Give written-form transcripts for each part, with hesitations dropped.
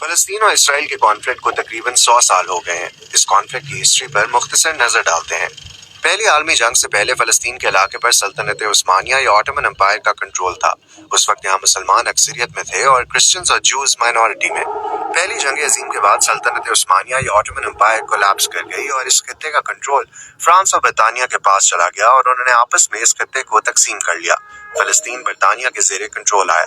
फलस्तीन और इसराइल के कॉन्फ्लिक्ट को तकरीबन 100 साल हो गए हैं। इस कॉन्फ्लिक्ट की हिस्ट्री पर मुख्तसर नजर डालते हैं। पहली आलमी जंग से पहले फलस्तीन के इलाके पर सल्तनत उस्मानिया या ऑटोमन एम्पायर का कंट्रोल था। उस वक्त यहाँ मुसलमान अक्सरियत में थे और क्रिश्चियंस और जूज माइनॉरिटी में। पहली जंग अजीम के बाद सल्तनत उस्मानिया या ऑटोमन एम्पायर कोलैप्स कर गई और इस खत्ते का कंट्रोल फ्रांस और बरतानिया के पास चला गया और उन्होंने आपस में इस खत्ते को तकसीम कर लिया। फलस्तीन बरतानिया के जेरे कंट्रोल आया।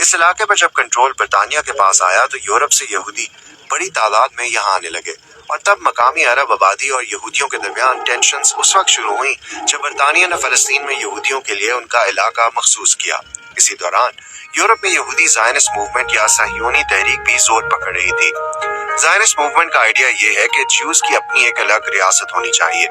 इस इलाके पर जब कंट्रोल बरतानिया के पास आया तो यूरोप से यहूदी बड़ी तादाद में यहाँ आने लगे और तब मकामी अरब आबादी और यहूदियों के दरमियान टेंशन्स उस वक्त शुरू हुई जब बरतानिया ने फलस्तीन में यहूदियों के लिए उनका इलाका मखसूस किया। इसी दौरान यूरोप में यहूदी ज़ायनिस्ट मूवमेंट या सहयोनी तहरीक भी जोर पकड़ रही थी। ज़ायनिस्ट मूवमेंट का आइडिया ये है कि ज्यूज की अपनी एक अलग रियासत होनी चाहिए,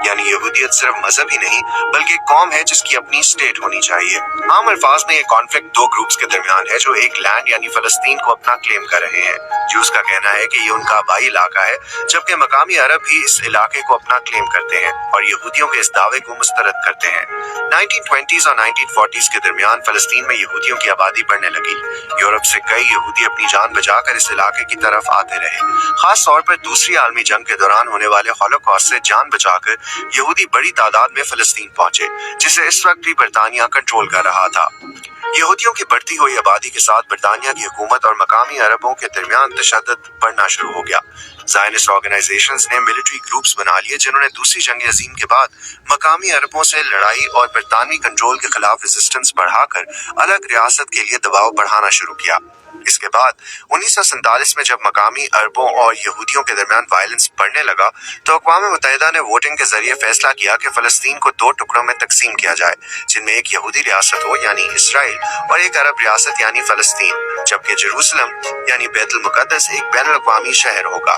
यानी यहूदियत सिर्फ मजहब ही नहीं बल्कि कौम है जिसकी अपनी स्टेट होनी चाहिए। आम अल्फाज में ये कॉन्फ्लिक्ट दो ग्रुप्स के दरमियान है जो एक लैंड यानी फलस्तीन को अपना क्लेम कर रहे हैं। ज्यूज का कहना है कि ये उनका आबाई इलाका है, जबकि मकामी अरब भी इस इलाके को अपना क्लेम करते हैं और यहूदियों के इस दावे को मुस्तरद करते हैं। 1920s और 1940s के दरमियान फलस्तीन में यहूदियों की आबादी बढ़ने लगी। यूरोप से कई यहूदी अपनी जान बचाकर इस इलाके की तरफ आते रहे। खास तौर पर दूसरी आलमी जंग के दौरान होने वाले हॉलोकॉस्ट से जान बचाकर यहूदी बड़ी तादाद में फलस्तीन पहुंचे, जिसे इस वक्त भी बरतानिया कंट्रोल कर रहा था। यहूदियों की बढ़ती हुई आबादी के साथ बरतानिया की हुकूमत और मकामी अरबों के दरमियान तशद्दुद बढ़ना शुरू हो गया। ज़ायनिस्ट ऑर्गेनाइजेशंस ने मिलिट्री ग्रुप्स बना लिए जिन्होंने दूसरी जंग अजीम के बाद मकामी अरबों से लड़ाई और बरतानवी कंट्रोल के खिलाफ रेजिस्टेंस बढ़ाकर अलग रियासत के लिए दबाव बढ़ाना शुरू किया। इसके बाद 1947 में जब मकामी अरबों और यहूदियों के दरमियान वायलेंस बढ़ने लगा तो अक़वाम मुत्तहिदा ने वोटिंग के जरिए फैसला किया कि फलस्तीन को दो टुकड़ों में तकसीम किया जाए, जिनमें एक यहूदी रियासत हो यानी इसराइल और एक अरब रियासत यानी फलस्तीन, जबकि जेरूसलम यानी बैतुल मुक़द्दस एक बैनुल अक़वामी शहर होगा।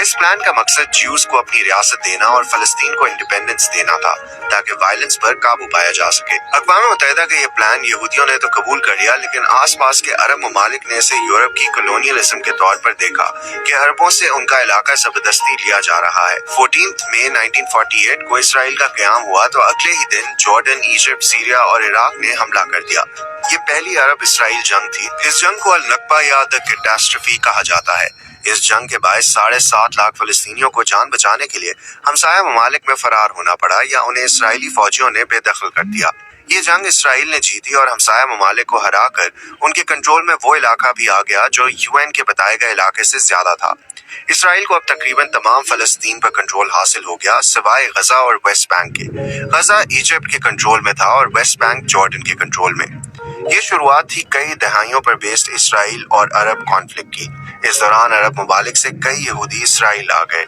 इस प्लान का मकसद ज्यूज को अपनी रियासत देना और फलस्तीन को इंडिपेंडेंस देना था ताकि वायलेंस पर काबू पाया जा सके। अक़वाम मुत्तहिदा का ये प्लान यहूदियों ने तो कबूल कर लिया, लेकिन आसपास के अरब ममालिक ने इसे यूरोप की कॉलोनियलिज्म के तौर पर देखा कि अरबों से उनका इलाका जबरदस्ती लिया जा रहा है। 14 मई 1948 को इसराइल का क़याम हुआ तो अगले ही दिन जॉर्डन, इजिप्ट, सीरिया और इराक ने हमला कर दिया। ये पहली अरब इसराइल जंग थी। इस जंग को अल-नक्बा या द कैटास्ट्रफी कहा जाता है। इस जंग के बायस 7.5 लाख फलस्तीनियों को जान बचाने के लिए हमसाया ममालिक में फरार होना पड़ा या उन्हें इसराइली फौजियों ने बेदखल कर दिया। ये जंग इसराइल ने जीती और हमसाया ममालिक को हराकर उनके कंट्रोल में वो इलाका भी आ गया जो यूएन के बताए गए इलाके से ज्यादा था। इसराइल को अब तकरीबन तमाम फलस्तीन पर कंट्रोल हासिल हो गया सिवाय गजा और वेस्ट बैंक के। गजा इजिप्ट के कंट्रोल में था और वेस्ट बैंक जॉर्डन के कंट्रोल में। ये शुरुआत थी कई दहाइयों पर बेस्ड इसराइल और अरब कॉन्फ्लिक्ट की। इस दौरान अरब ममालिक से कई यहूदी इसराइल आ गए।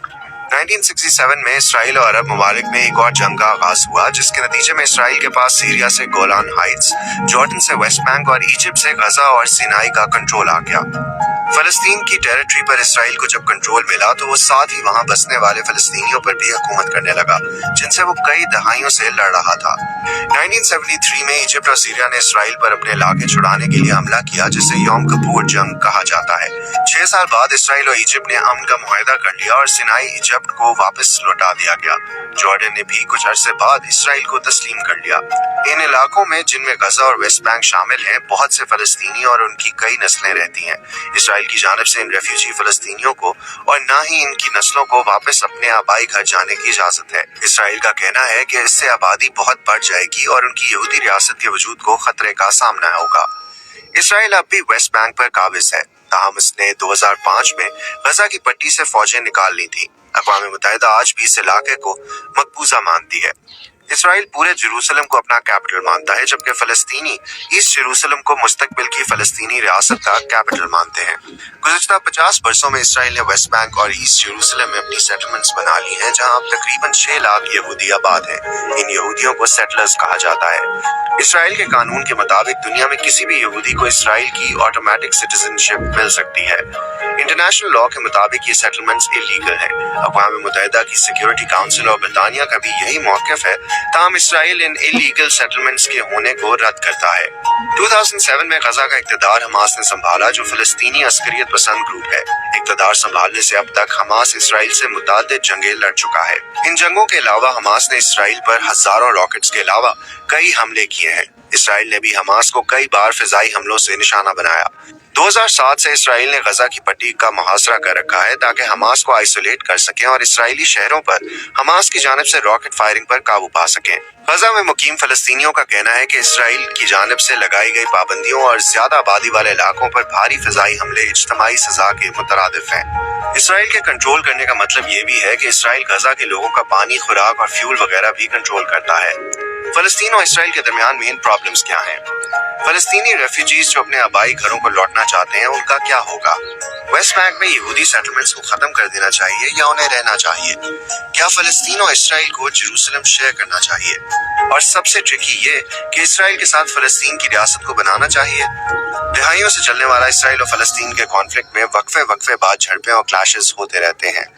1967 में इसराइल और अरब ममालिक में एक और जंग का आगाज हुआ, जिसके नतीजे में इसराइल के पास सीरिया से गोलान हाइट्स, जॉर्डन से वेस्ट बैंक और इजिप्ट से गजा और सिनाई का कंट्रोल आ गया। फलस्तीन की टेरिटरी पर इसराइल को जब कंट्रोल मिला तो वो साथ ही वहां बसने वाले फलस्तीनियों पर भी हुकूमत करने लगा, जिनसे वो कई दहाइयों से लड़ रहा था। 1973 में इजिप्ट और सीरिया ने इसराइल पर अपने इलाके छुड़ाने के लिए हमला किया, जिसे यौम किपुर जंग कहा जाता है। 6 साल बाद इसराइल और इजिप्ट ने अमन का मुआहदा कर लिया और सिनाई इजिप्ट को वापस लौटा दिया गया। जॉर्डन ने भी कुछ अरसे बाद इसराइल को तस्लीम कर लिया। इन इलाकों में, जिनमें गजा और वेस्ट बैंक शामिल हैं, बहुत से फलस्तीनी और उनकी कई नस्लें रहती हैं। इसराइल की जानिब से इन रेफ्यूजी फलस्तीनियों को और न ही इनकी नस्लों को वापस अपने आबाई घर जाने की इजाजत है। इसराइल का कहना है कि इससे आबादी बहुत बढ़ जाएगी और उनकी यहूदी रियासत के वजूद को खतरे का सामना होगा। इसराइल अब भी वेस्ट बैंक पर काबिज है, ताहम इसने 2005 में गजा की पट्टी से फौजें निकाल ली थी। अक़वाम मुत्तहिदा आज भी इस इलाके को मकबूजा मानती है। इसराइल पूरे जेरूसलम को अपना कैपिटल मानता है, जबकि फलस्तीनी ईस्ट जेरूसलम को मुस्तकबिल की फलस्तीनी रियासत का कैपिटल मानते हैं। गुज़िश्ता 50 वर्षों में इसराइल ने वेस्ट बैंक और ईस्ट जेरूसलम में अपनी सेटलमेंट्स बना ली हैं, जहां अब तकरीबन 6 लाख यहूदी आबाद हैं। इन यहूदियों को सेटलर्स कहा जाता है। इसराइल के कानून के मुताबिक दुनिया में किसी भी यहूदी को इसराइल की ऑटोमेटिक सिटीजनशिप मिल सकती है। इंटरनेशनल लॉ के मुताबिक ये सेटलमेंट्स इलीगल हैं। अक़वाम मुत्तहिदा की सिक्योरिटी काउंसिल और बरतानिया का भी यही मौक़िफ़ है, ताहम इसराइल इन इलीगल सेटलमेंट्स के होने को रद्द करता है। 2007 में गजा का इक़्तिदार हमास ने संभाला, जो फलस्तीनी अस्करियत पसंद ग्रुप है। इक़्तिदार संभालने से अब तक हमास इसराइल से मुतअद्दिद जंगें लड़ चुका है। इन जंगों के अलावा हमास ने इसराइल पर हजारों रॉकेट्स के अलावा कई हमले किए हैं। इसराइल ने भी हमास को कई बार फिजाई हमलों से निशाना बनाया। 2007 से इसराइल ने गजा की पट्टी का मुहासरा कर रखा है ताकि हमास को आइसोलेट कर सकें और इसराइली शहरों पर हमास की जानिब से रॉकेट फायरिंग पर काबू पा सकें। गजा में मुकीम फलस्तीनियों का कहना है कि इसराइल की जानिब से लगाई गई पाबंदियों और ज्यादा आबादी वाले इलाकों पर भारी फिजाई हमले इज्तमाई सजा के मुतरादिफ हैं। इसराइल के कंट्रोल करने का मतलब ये भी है कि इसराइल गजा के लोगों का पानी, खुराक और फ्यूल वगैरह भी कंट्रोल करता है। फलस्तीन और इसराइल के दरमियान मेन प्रॉब्लम्स क्या हैं? फलस्तीनी रेफ्यूजीज जो अपने आबाई घरों को लौटना चाहते हैं, उनका क्या होगा? वेस्ट बैंक में यहूदी सेटलमेंट्स को खत्म कर देना चाहिए या उन्हें रहना चाहिए? क्या फलस्तीन और इसराइल को जेरूसलम शेयर करना चाहिए? और सबसे ट्रिकी ये कि इसराइल के साथ फलस्तीन की रियासत को बनाना चाहिए। दहाइयों से चलने वाला इसराइल और फलस्तीन के कॉन्फ्लिक्ट में वक्फे बाद झड़पें और क्लैशेस होते रहते हैं।